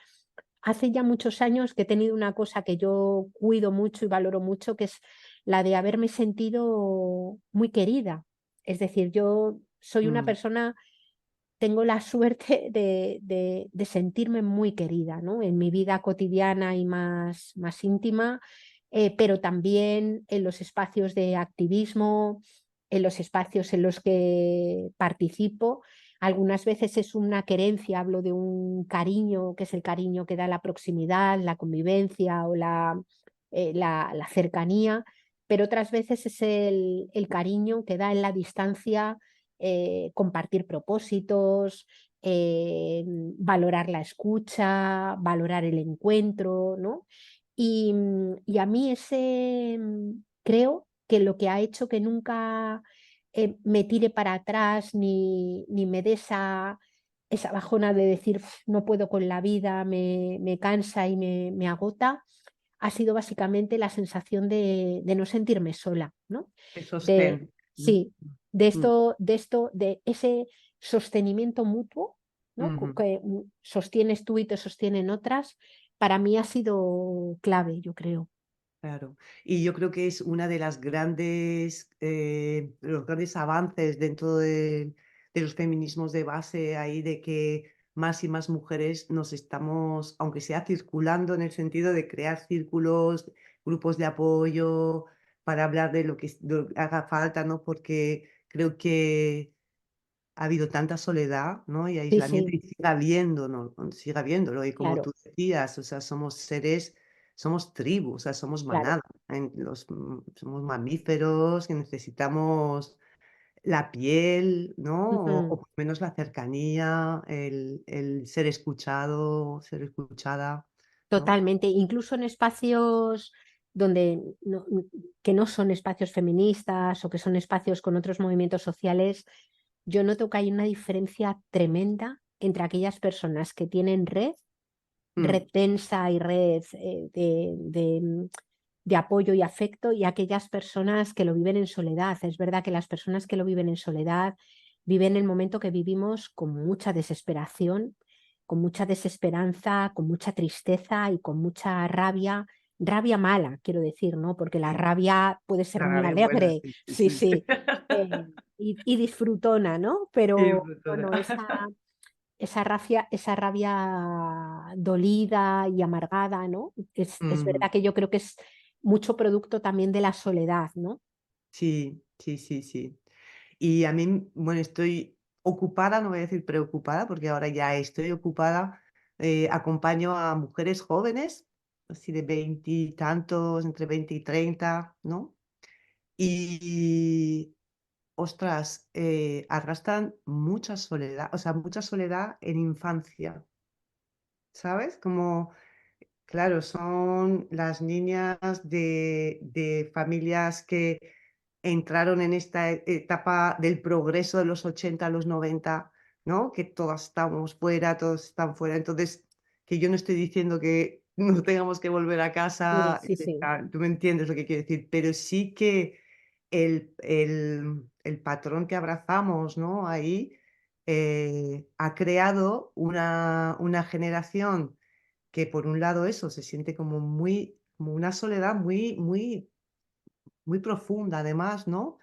hace ya muchos años que he tenido una cosa que yo cuido mucho y valoro mucho, que es la de haberme sentido muy querida. Es decir, yo soy una mm, persona, tengo la suerte de sentirme muy querida, ¿no? En mi vida cotidiana y más íntima, pero también en los espacios de activismo, en los espacios en los que participo. Algunas veces es una querencia, hablo de un cariño, que es el cariño que da la proximidad, la convivencia o la cercanía, pero otras veces es el cariño que da en la distancia, compartir propósitos, valorar la escucha, valorar el encuentro, ¿no? Y a mí creo que lo que ha hecho que nunca me tire para atrás ni me dé esa bajona de decir: "Uf, no puedo con la vida, me cansa y me agota", ha sido básicamente la sensación de no sentirme sola, ¿no? que De, sostén. Mm, sí, de mm, esto, de ese sostenimiento mutuo, ¿no? ujú, Que sostienes tú y te sostienen otras, para mí ha sido clave, yo creo. claro. Y yo creo que es una de las grandes, los grandes avances dentro de los feminismos de base ahí, de que más y más mujeres nos estamos, aunque sea circulando en el sentido de crear círculos, grupos de apoyo para hablar de lo que haga falta, ¿no? Porque creo que ha habido tanta soledad, ¿no? Y Sí, aislamiento, sí, y sigue habiendo, ¿no? Sigue habiéndolo. Y como claro, tú decías, o sea, somos seres, somos tribus, o sea, somos claro. manada. Somos mamíferos que necesitamos la piel, ¿no? O Ujú. por lo menos la cercanía, el ser escuchado, ser escuchada, ¿no? Totalmente, incluso en espacios donde que no son espacios feministas o que son espacios con otros movimientos sociales, yo noto que hay una diferencia tremenda entre aquellas personas que tienen red Mm, densa y red de apoyo y afecto, y aquellas personas que lo viven en soledad. Es verdad que las personas que lo viven en soledad viven el momento que vivimos con mucha desesperación, con mucha desesperanza, con mucha tristeza y con mucha rabia, rabia mala, quiero decir, ¿no? Porque la sí, rabia puede ser la muy rabia buena, alegre, sí, sí, sí, sí. sí, y disfrutona, ¿no? Qué Pero brutal. bueno, esa rabia dolida y amargada, ¿no? Es Mm, verdad que yo creo que es mucho producto también de la soledad, ¿no? sí, sí, sí, sí. Y a mí, bueno, estoy ocupada, no voy a decir preocupada, porque ahora ya estoy ocupada. Acompaño a mujeres jóvenes, así de veintitantos, entre 20 y 30, ¿no? Y, ostras, arrastran mucha soledad, o sea, mucha soledad en infancia, ¿sabes? Como, claro, son las niñas de familias que entraron en esta etapa del progreso de los 80 a los 90, ¿no? Que todas estamos fuera, todos están fuera. Entonces, que yo no estoy diciendo que no tengamos que volver a Sí, casa, sí, sí. tú me entiendes lo que quiero decir, pero sí que el patrón que abrazamos, ¿no? Ahí, ha creado una generación que, por un lado, eso, se siente como muy como una soledad muy muy muy profunda, además, ¿no?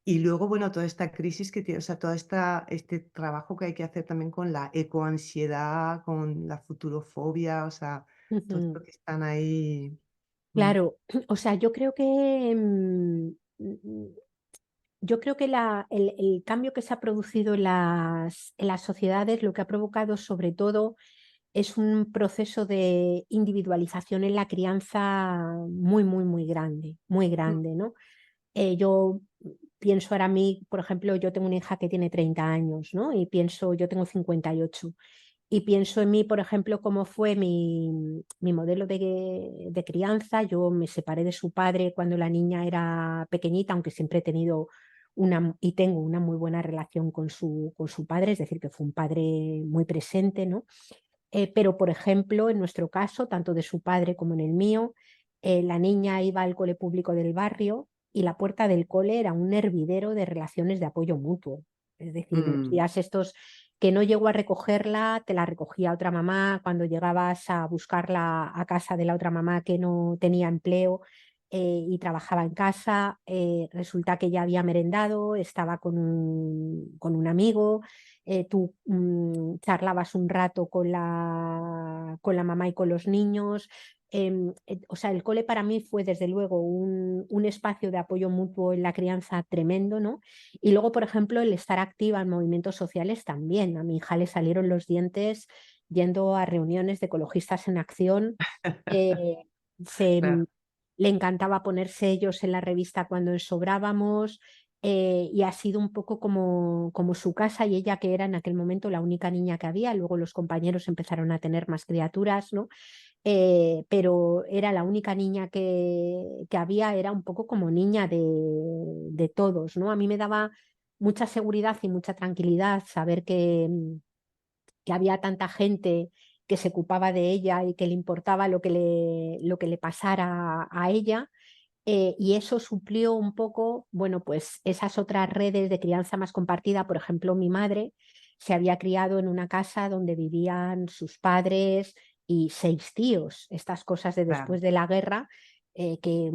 Y luego, bueno, toda esta crisis que tiene, o sea, toda esta este trabajo que hay que hacer también con la ecoansiedad, con la futurofobia, o sea, todo Ujú. esto que están ahí. Mm, Claro, o sea, yo creo que yo creo que el cambio que se ha producido en las sociedades lo que ha provocado sobre todo es un proceso de individualización en la crianza muy, muy, muy mm, grande, ¿no? Yo pienso ahora a mí, por ejemplo, yo tengo una hija que tiene 30 años, ¿no? Y pienso, yo tengo 58. Y pienso en mí, por ejemplo, cómo fue mi modelo de crianza. Yo me separé de su padre cuando la niña era pequeñita, aunque siempre he tenido y tengo una muy buena relación con su padre, es decir, que fue un padre muy presente, ¿no? Pero, por ejemplo, en nuestro caso, tanto de su padre como en el mío, la niña iba al cole público del barrio y la puerta del cole era un hervidero de relaciones de apoyo mutuo. Es decir, los mm, días estos que no llegó a recogerla, te la recogía otra mamá, cuando llegabas a buscarla a casa de la otra mamá que no tenía empleo y trabajaba en casa, resulta que ya había merendado, estaba con un amigo, tú charlabas un rato con la mamá y con los niños. O sea, el cole para mí fue desde luego un espacio de apoyo mutuo en la crianza tremendo, ¿no? Y luego, por ejemplo, el estar activa en movimientos sociales también. A mi hija le salieron los dientes yendo a reuniones de ecologistas en acción. eh, se, claro, Le encantaba poner sellos en la revista cuando ensobrábamos, y ha sido un poco como su casa, y ella que era en aquel momento la única niña que había. Luego los compañeros empezaron a tener más criaturas, ¿no? Pero era la única niña que había, era un poco como niña de todos, ¿no? A mí me daba mucha seguridad y mucha tranquilidad saber que había tanta gente que se ocupaba de ella y que le importaba lo que le pasara a ella. Y eso suplió un poco, bueno, pues esas otras redes de crianza más compartida. Por ejemplo, mi madre se había criado en una casa donde vivían sus padres y 6 tíos, estas cosas de claro. después de la guerra, que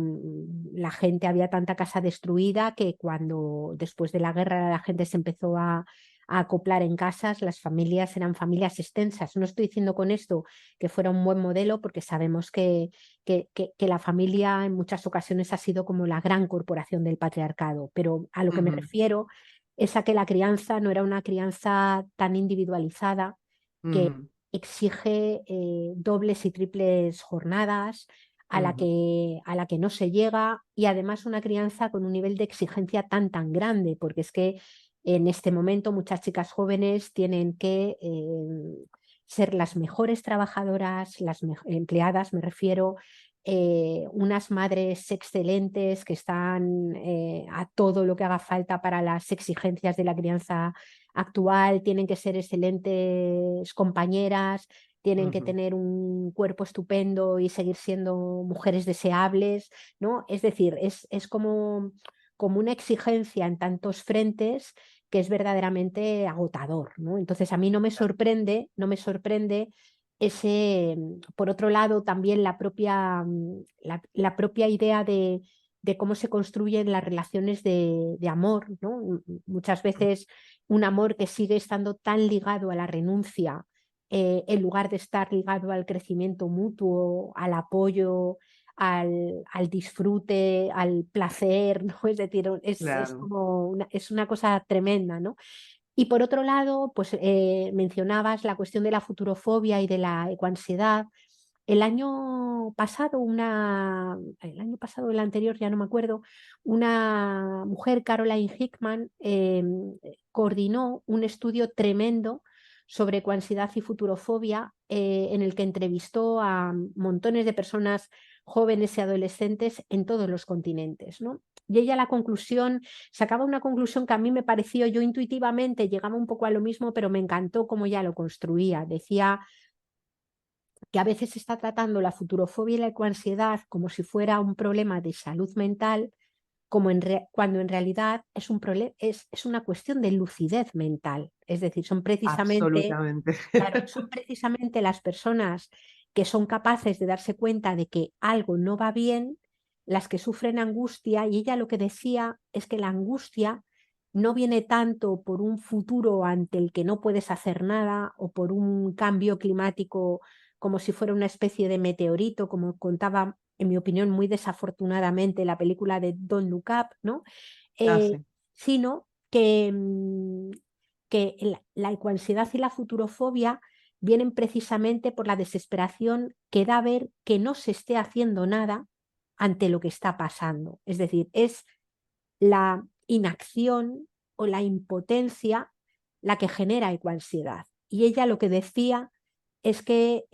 la gente, había tanta casa destruida que cuando después de la guerra la gente se empezó a a acoplar en casas, las familias eran familias extensas. No estoy diciendo con esto que fuera un buen modelo, porque sabemos que la familia en muchas ocasiones ha sido como la gran corporación del patriarcado, pero a lo que me Ujú, refiero es a que la crianza no era una crianza tan individualizada, que ujú, exige dobles y triples jornadas ujú. a la que no se llega, y además una crianza con un nivel de exigencia tan grande, porque es que en este momento muchas chicas jóvenes tienen que ser las mejores trabajadoras, empleadas, me refiero, unas madres excelentes que están a todo lo que haga falta para las exigencias de la crianza actual, tienen que ser excelentes compañeras, tienen que Ujú. tener un cuerpo estupendo y seguir siendo mujeres deseables, ¿no? Es decir, es como una exigencia en tantos frentes que es verdaderamente agotador, ¿no? Entonces a mí no me sorprende ese, por otro lado, también la propia idea de cómo se construyen las relaciones de amor, ¿no? Muchas veces un amor que sigue estando tan ligado a la renuncia, en lugar de estar ligado al crecimiento mutuo, al apoyo, al disfrute, al placer, ¿no? Es decir, es Claro. como es una cosa tremenda, ¿no? Y por otro lado, pues mencionabas la cuestión de la futurofobia y de la ecoansiedad. El año pasado, el anterior, ya no me acuerdo, una mujer, Caroline Hickman, coordinó un estudio tremendo sobre ecoansiedad y futurofobia, en el que entrevistó a montones de personas jóvenes y adolescentes en todos los continentes, ¿no? Y ella sacaba una conclusión que a mí me pareció, yo intuitivamente llegaba un poco a lo mismo, pero me encantó cómo ya lo construía. Decía que a veces se está tratando la futurofobia y la ecoansiedad como si fuera un problema de salud mental, cuando en realidad es una cuestión de lucidez mental. Es decir, Absolutamente. claro, son precisamente las personas que son capaces de darse cuenta de que algo no va bien, las que sufren angustia, y ella lo que decía es que la angustia no viene tanto por un futuro ante el que no puedes hacer nada, o por un cambio climático como si fuera una especie de meteorito, como contaba, en mi opinión, muy desafortunadamente la película de Don't Look Up, ¿no? Ah, Eh, sí. Sino que la ecoansiedad y la futurofobia vienen precisamente por la desesperación que da ver que no se esté haciendo nada ante lo que está pasando. Es decir, es la inacción o la impotencia la que genera ecoansiedad. Y ella lo que decía es que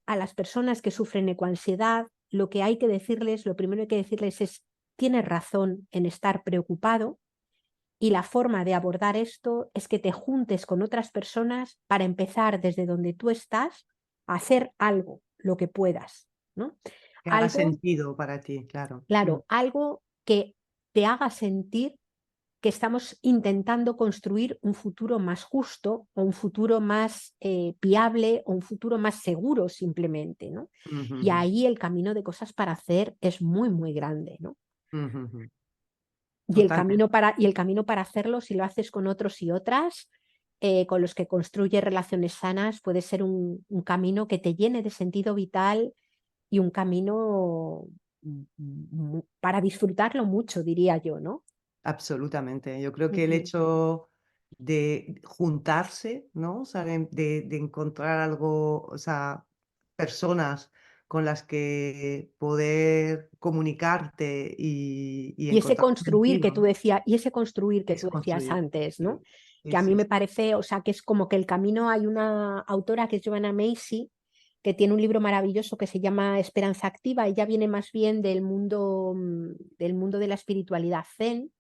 a las personas que sufren ecoansiedad, lo que hay que decirles, lo primero que hay que decirles es: tienes razón en estar preocupado, y la forma de abordar esto es que te juntes con otras personas para empezar desde donde tú estás a hacer algo, lo que puedas, ¿no? Que haga Algo, sentido para ti, claro. claro, algo que te haga sentir que estamos intentando construir un futuro más justo, o un futuro más viable, o un futuro más seguro simplemente, ¿no? Ujú, Y ujú, ahí el camino de cosas para hacer es muy grande, ¿no? ujú, ujú. Y Totalmente. el camino para hacerlo, si lo haces con otros y otras, con los que construyes relaciones sanas, puede ser un camino que te llene de sentido vital, y un camino para disfrutarlo mucho, diría yo, ¿no? Absolutamente. Yo creo que el Ujú. hecho de juntarse, ¿no? O sea, de encontrar algo, o sea, personas con las que poder comunicarte y encontrar un sentido, ¿no? Y ese construir que Es tú decías construir. antes, ¿no? Sí, Que sí, a mí sí, me sí. parece, o sea, que es como que el camino, hay una autora que es Joanna Macy, que tiene un libro maravilloso que se llama Esperanza Activa. Ella viene más bien del mundo de la espiritualidad zen,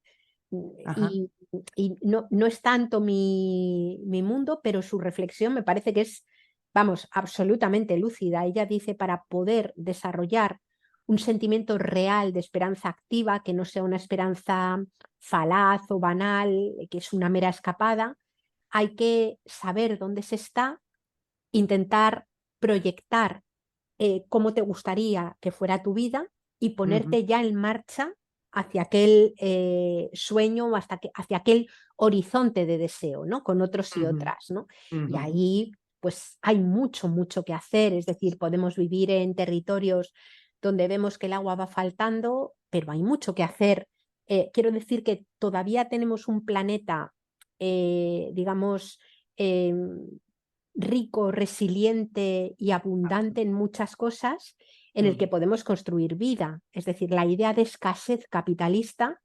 Ajá. y, y no es tanto mi mundo, pero su reflexión me parece que es, vamos, absolutamente lúcida. Ella dice: para poder desarrollar un sentimiento real de esperanza activa, que no sea una esperanza falaz o banal, que es una mera escapada, hay que saber dónde se está, intentar proyectar cómo te gustaría que fuera tu vida, y Ujú, ponerte ya en marcha hacia aquel sueño, hacia aquel horizonte de deseo, ¿no? Con otros y Ujú, otras, ¿no? Y ujú. ahí pues hay mucho, mucho que hacer, es decir, podemos vivir en territorios donde vemos que el agua va faltando, pero hay mucho que hacer. Quiero decir que todavía tenemos un planeta, digamos, eh, rico, resiliente y abundante en muchas cosas, en el que Mm, podemos construir vida. Es decir, la idea de escasez capitalista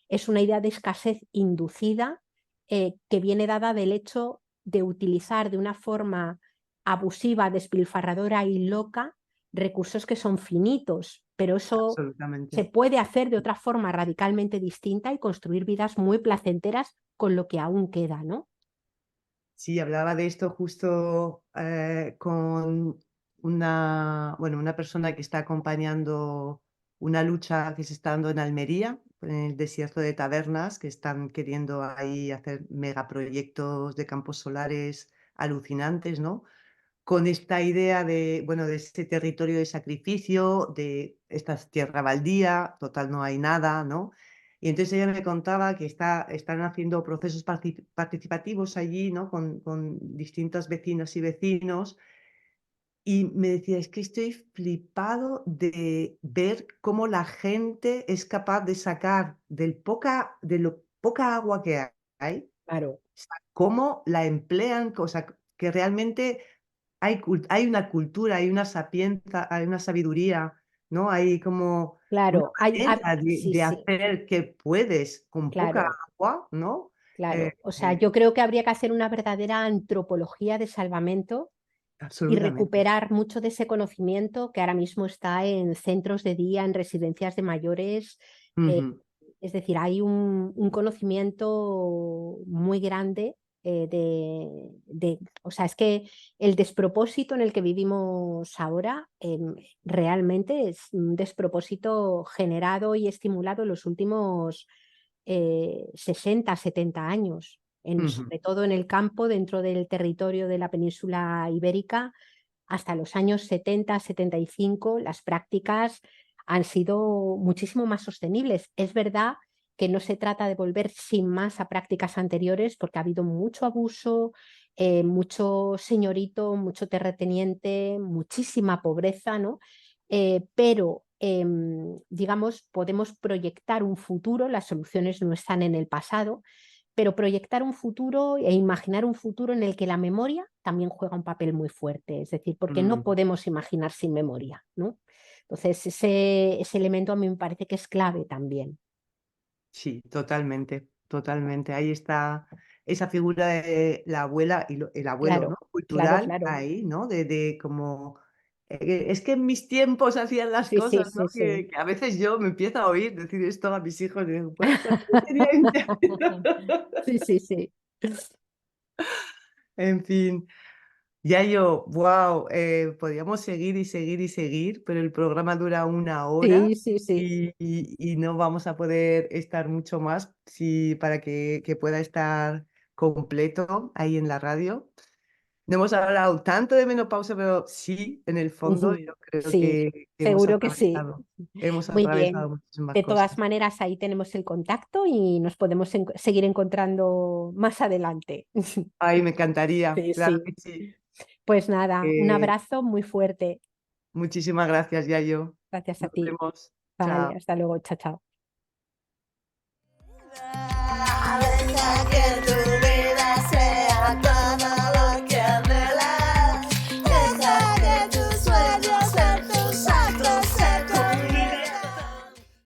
es una idea de escasez inducida, que viene dada del hecho de utilizar de una forma abusiva, despilfarradora y loca recursos que son finitos, pero eso se absolutamente. puede hacer de otra forma radicalmente distinta y construir vidas muy placenteras con lo que aún queda, ¿no? Sí, hablaba de esto justo con una persona que está acompañando una lucha que se está dando en Almería, en el desierto de Tabernas, que están queriendo ahí hacer megaproyectos de campos solares alucinantes, ¿no? Con esta idea de, bueno, de este territorio de sacrificio, de esta tierra baldía, total no hay nada, ¿no? Y entonces ella me contaba que están haciendo procesos participativos allí, ¿no? Con distintas vecinas y vecinos. Y me decía, es que estoy flipado de ver cómo la gente es capaz de sacar de lo poca agua que hay, Claro. cómo la emplean, o sea, que realmente hay una cultura, hay una sapienza, hay una sabiduría, ¿no? Hay como una Claro, manera sí, de sí, hacer que puedes con poca claro, agua, ¿no? Eh, claro. O sea, eh, yo creo que habría que hacer una verdadera antropología de salvamento y absolutamente. recuperar mucho de ese conocimiento que ahora mismo está en centros de día, en residencias de mayores. eh, Ujú, es decir, hay un conocimiento muy grande, o sea, es que el despropósito en el que vivimos ahora, realmente es un despropósito generado y estimulado en los últimos 60, 70 años, ujú. sobre todo en el campo, dentro del territorio de la península ibérica. Hasta los años 70, 75, las prácticas han sido muchísimo más sostenibles. Es verdad que no se trata de volver sin más a prácticas anteriores, porque ha habido mucho abuso, mucho señorito, mucho terrateniente, muchísima pobreza, ¿no? Pero digamos, podemos proyectar un futuro, las soluciones no están en el pasado, pero proyectar un futuro e imaginar un futuro en el que la memoria también juega un papel muy fuerte, es decir, porque no Mm, podemos imaginar sin memoria, ¿no? Entonces, ese elemento a mí me parece que es clave también. sí, totalmente, totalmente. Ahí está esa figura de la abuela y el abuelo, ¿no? Claro, claro, Cultural claro. ahí, ¿no? De como, es que en mis tiempos hacían las Sí, sí, cosas, ¿no? sí, sí. Que a veces yo me empiezo a oír decir esto a mis hijos, y digo: "Bueno, cuando yo tenía 20 años". Sí, sí, sí. En fin. Ya yo, wow, podríamos seguir y seguir y seguir, pero el programa dura 1 hora Sí, sí, sí. y no vamos a poder estar mucho más para que pueda estar completo ahí en la radio. No hemos hablado tanto de menopausia, pero sí, en el fondo Ujú. yo creo Sí, que seguro que sí. hemos Muy bien. atravesado muchísimas De cosas. todas maneras, ahí tenemos el contacto y nos podemos seguir encontrando más adelante. Ay, me encantaría, Sí, claro sí. que sí. Pues nada, un Eh, abrazo muy fuerte. Muchísimas gracias, Yayo. Gracias a Nos ti. vemos. Vale, Chao. hasta luego. Chao, chao. A veces que tú